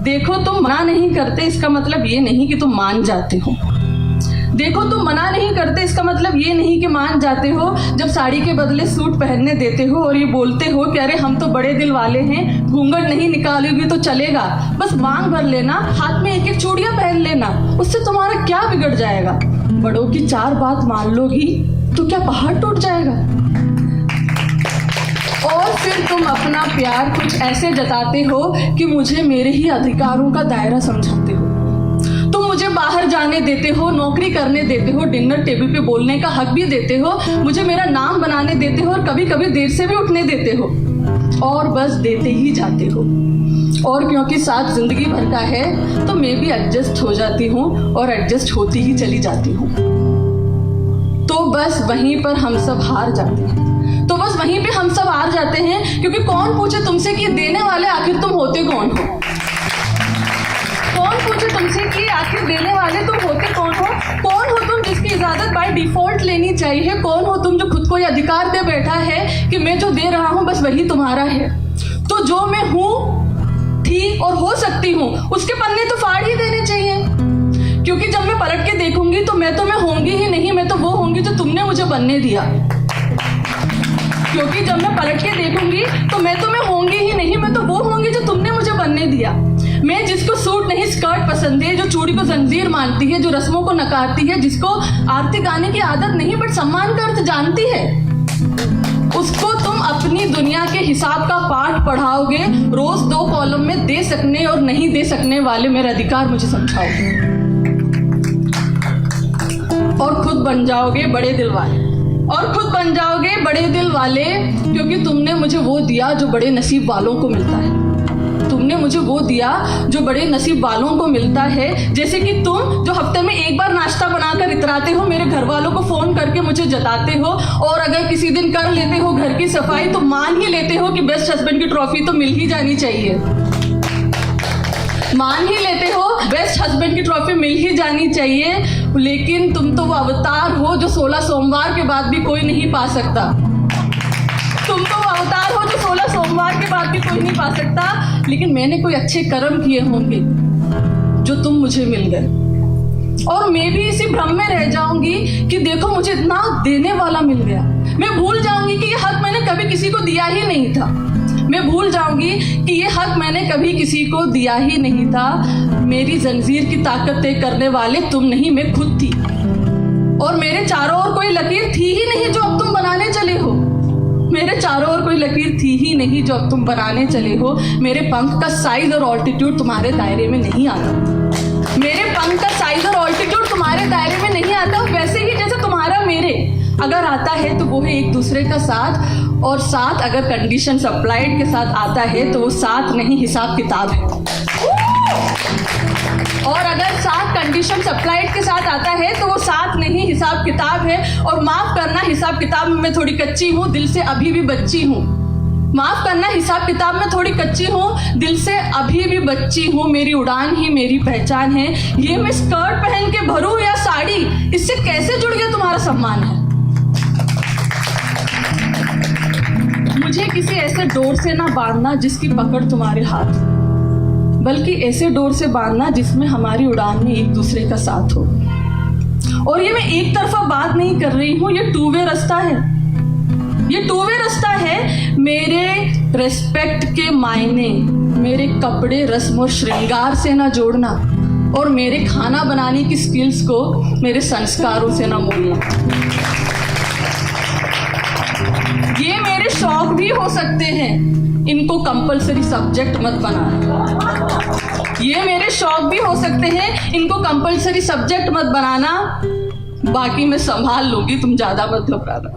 देखो तुम मना नहीं करते इसका मतलब ये नहीं कि तुम मान जाते हो। देखो तुम मना नहीं करते इसका मतलब ये नहीं कि मान जाते हो। जब साड़ी के बदले सूट पहनने देते हो और ये बोलते हो कि अरे हम तो बड़े दिल वाले हैं, घूंघट नहीं निकालोगी तो चलेगा, बस मांग भर लेना, हाथ में एक एक चूड़ियां पहन लेना, उससे तुम्हारा क्या बिगड़ जाएगा। बड़ों की 4 बात मान लोगी तो क्या पहाड़ टूट जाएगा। और फिर तुम अपना प्यार कुछ ऐसे जताते हो कि मुझे मेरे ही अधिकारों का दायरा समझाते हो। तुम मुझे बाहर जाने देते हो, नौकरी करने देते हो, डिनर टेबल पे बोलने का हक भी देते हो, मुझे मेरा नाम बनाने देते हो और कभी कभी देर से भी उठने देते हो, और बस देते ही जाते हो। और क्योंकि साथ जिंदगी भर का है तो मैं भी एडजस्ट हो जाती हूँ और एडजस्ट होती ही चली जाती हूँ। तो बस वहीं पर हम सब हार जाते हैं। क्योंकि कौन पूछे तुमसे कि देने वाले आखिर तुम होते कौन हो। कौन पूछे तुमसे कि आखिर देने वाले तुम होते कौन हो। कौन हो तुम जिसकी इजाजत बाय डिफॉल्ट लेनी चाहिए। कौन हो तुम जो खुद को ये अधिकार दे बैठा है कि मैं जो दे रहा हूँ बस वही तुम्हारा है। तो जो मैं हूँ, थी और हो सकती हूँ, उसके पन्ने तो फाड़ ही देने चाहिए। क्योंकि जब मैं पलट के देखूंगी तो मैं होंगी ही नहीं, मैं तो वो होंगी जो तुमने मुझे बनने दिया। क्योंकि जब मैं पलट के देखूंगी तो मैं होंगी ही नहीं, मैं तो वो होंगी जो तुमने मुझे बनने दिया। मैं जिसको सूट नहीं स्कर्ट पसंद है, जो चूड़ी को जंजीर मानती है, जो रस्मों को नकारती है, जिसको आरती गाने की आदत नहीं बट सम्मान का अर्थ जानती है, उसको तुम अपनी दुनिया के हिसाब का पाठ पढ़ाओगे। रोज 2 कॉलम में दे सकने और नहीं दे सकने वाले मेरे अधिकार मुझे समझाओगे और खुद बन जाओगे बड़े दिल वाले। क्योंकि तुमने मुझे वो दिया जो बड़े नसीब वालों को मिलता है। तुमने मुझे वो दिया जो बड़े नसीब वालों को मिलता है। जैसे कि तुम जो हफ्ते में एक बार नाश्ता बनाकर इतराते हो, मेरे घर वालों को फोन करके मुझे जताते हो, और अगर किसी दिन कर लेते हो घर की सफाई तो मान ही लेते हो कि बेस्ट हस्बैंड की ट्रॉफी तो मिल ही जानी चाहिए। मान ही लेते हो बेस्ट हस्बैंड की ट्रॉफी मिल ही जानी चाहिए। लेकिन तुम तो वो अवतार हो जो 16 सोमवार के बाद भी कोई नहीं पा सकता। तुम तो वो अवतार हो जो 16 सोमवार के बाद भी कोई नहीं पा सकता। लेकिन मैंने कोई अच्छे कर्म किए होंगे जो तुम मुझे मिल गए, और मैं भी इसी भ्रम में रह जाऊंगी कि देखो मुझे इतना देने वाला मिल गया। मैं भूल जाऊंगी कि ये हक मैंने कभी किसी को दिया ही नहीं था। मैं भूल जाऊंगी कि ये हक मैंने कभी किसी को दिया ही नहीं था। मेरी जंजीर की ताकत तय करने वाले तुम नहीं, मैं खुद थी। और मेरे चारों ओर कोई लकीर थी ही नहीं जो अब तुम बनाने चले हो। मेरे पंख का साइज और ऑल्टीट्यूड तुम्हारे दायरे में नहीं आता। वैसे ही जैसे तुम्हारा मेरे अगर आता है तो वो है एक दूसरे का साथ, और साथ अगर कंडीशन अप्लाइड के साथ आता है तो वो साथ नहीं हिसाब किताब है। और अगर साथ कंडीशन अप्लाइड के साथ आता है तो वो साथ नहीं हिसाब किताब है। और माफ करना, हिसाब किताब में मैं थोड़ी कच्ची हूँ, दिल से अभी भी बच्ची हूँ। दिल से अभी भी बच्ची हूँ। मेरी उड़ान ही मेरी पहचान है। ये मैं स्कर्ट पहन के भरूं या साड़ी, इससे कैसे जुड़ गया तुम्हारा सम्मान है। मुझे किसी ऐसे डोर से ना बांधना जिसकी पकड़ तुम्हारे हाथ, बल्कि ऐसे डोर से बांधना जिसमें हमारी उड़ान में एक दूसरे का साथ हो। और ये मैं एक तरफा बात नहीं कर रही हूँ, ये 2 वे रास्ता है। मेरे रेस्पेक्ट के मायने मेरे कपड़े, रस्म और श्रृंगार से ना जोड़ना, और मेरे खाना बनाने की स्किल्स को मेरे संस्कारों से ना मोड़ना। ये मेरे शौक भी हो सकते हैं, इनको कंपलसरी सब्जेक्ट मत बनाना। बाकी मैं संभाल लूंगी, तुम ज्यादा मत घबराना।